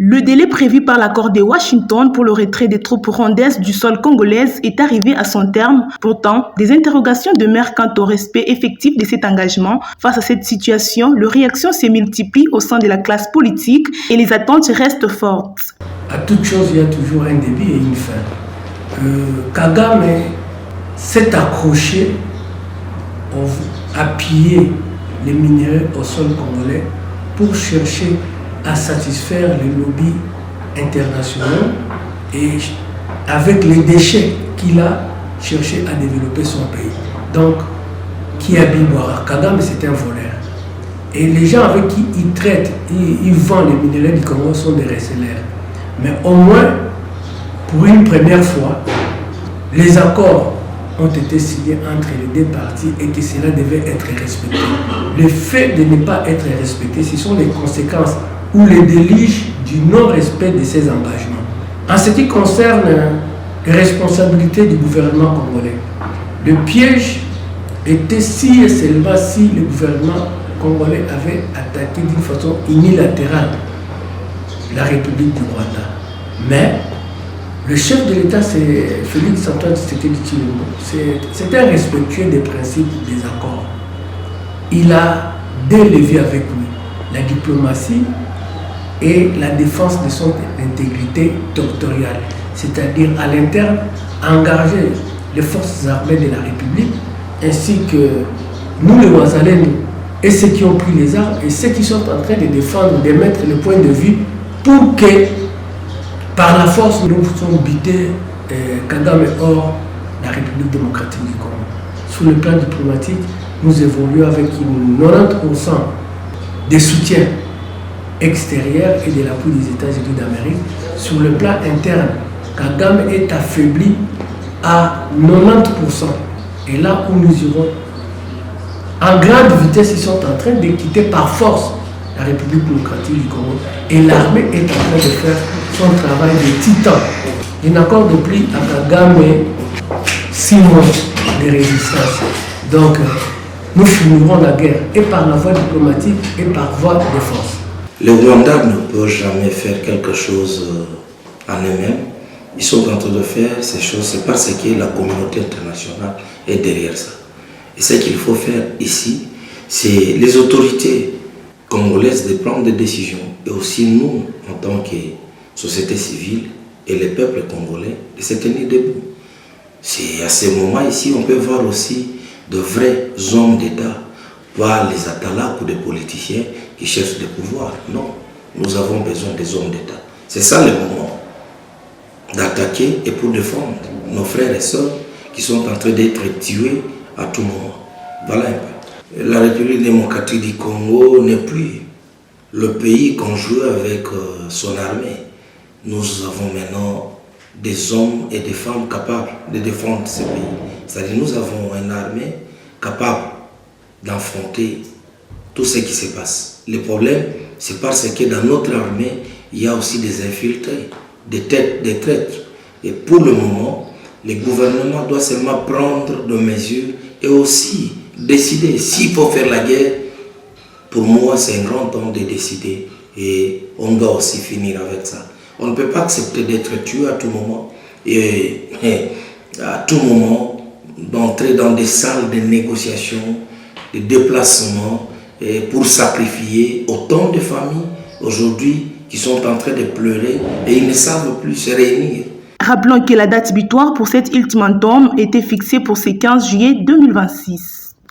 Le délai prévu par l'accord de Washington pour le retrait des troupes rwandaises du sol congolais est arrivé à son terme. Pourtant, des interrogations demeurent quant au respect effectif de cet engagement. Face à cette situation, les réactions se multiplient au sein de la classe politique et les attentes restent fortes. À toute chose, il y a toujours un début et une fin. Kagame s'est accroché à piller les minéraux au sol congolais pour chercher à satisfaire les lobbies internationaux et avec les déchets qu'il a cherché à développer son pays. Donc, Kiabi Boara, Kagame c'est un voleur. Et les gens avec qui il traite, il vend les minéraux du Congo sont des receleurs. Mais au moins, pour une première fois, les accords ont été signés entre les deux parties et que cela devait être respecté. Le fait de ne pas être respecté, ce sont les conséquences ou les déluges du non-respect de ces engagements. En ce qui concerne les responsabilités du gouvernement congolais, le piège était si et seulement si le gouvernement congolais avait attaqué d'une façon unilatérale la République du Rwanda. Mais le chef de l'État, c'est Félix Antoine Tshisekedi Tshilombo. C'est un respectueux des principes des accords. Il a deux leviers avec lui, la diplomatie et la défense de son intégrité territoriale, c'est-à-dire à l'interne, engager les forces armées de la République, ainsi que nous les Wazalendo, et ceux qui ont pris les armes, et ceux qui sont en train de défendre, de mettre le point de vue, pour que, par la force, nous puissions buter Kagame hors la République démocratique du Congo. Sur le plan diplomatique, nous évoluons avec 90% des soutiens extérieurs et de l'appui des États-Unis d'Amérique. Sur le plan interne, Kagame est affaibli à 90%. Et là où nous irons, en grande vitesse, ils sont en train de quitter par force la République démocratique du Congo. Et l'armée est en train de faire son travail de titan. Je n'accorde plus à Kagame 6 mois de résistance. Donc, nous finirons la guerre et par la voie diplomatique et par voie de force. Le Rwanda ne peut jamais faire quelque chose en eux-mêmes. Ils sont en train de faire ces choses, c'est parce que la communauté internationale est derrière ça. Et ce qu'il faut faire ici, c'est les autorités congolaises de prendre des décisions. Et aussi nous, en tant que société civile et les peuples congolais, de se tenir debout. C'est à ce moment ici, on peut voir aussi de vrais hommes d'État, pas les atalaks ou des politiciens qui cherchent le pouvoir. Non, nous avons besoin des hommes d'État. C'est ça le moment d'attaquer et pour défendre nos frères et sœurs qui sont en train d'être tués à tout moment. Voilà un peu. La République démocratique du Congo n'est plus le pays qu'on joue avec son armée. Nous avons maintenant des hommes et des femmes capables de défendre ce pays. C'est-à-dire nous avons une armée capable d'affronter tout ce qui se passe. Le problème, c'est parce que dans notre armée, il y a aussi des infiltrés, des têtes, des traîtres. Et pour le moment, le gouvernement doit seulement prendre des mesures et aussi décider. S'il faut faire la guerre, pour moi, c'est un grand temps de décider. Et on doit aussi finir avec ça. On ne peut pas accepter d'être tué à tout moment. Et à tout moment, d'entrer dans des salles de négociation, de déplacement, et pour sacrifier autant de familles aujourd'hui qui sont en train de pleurer et ils ne savent plus se réunir. Rappelons que la date butoir pour cet ultimatum était fixée pour ce 15 juillet 2026.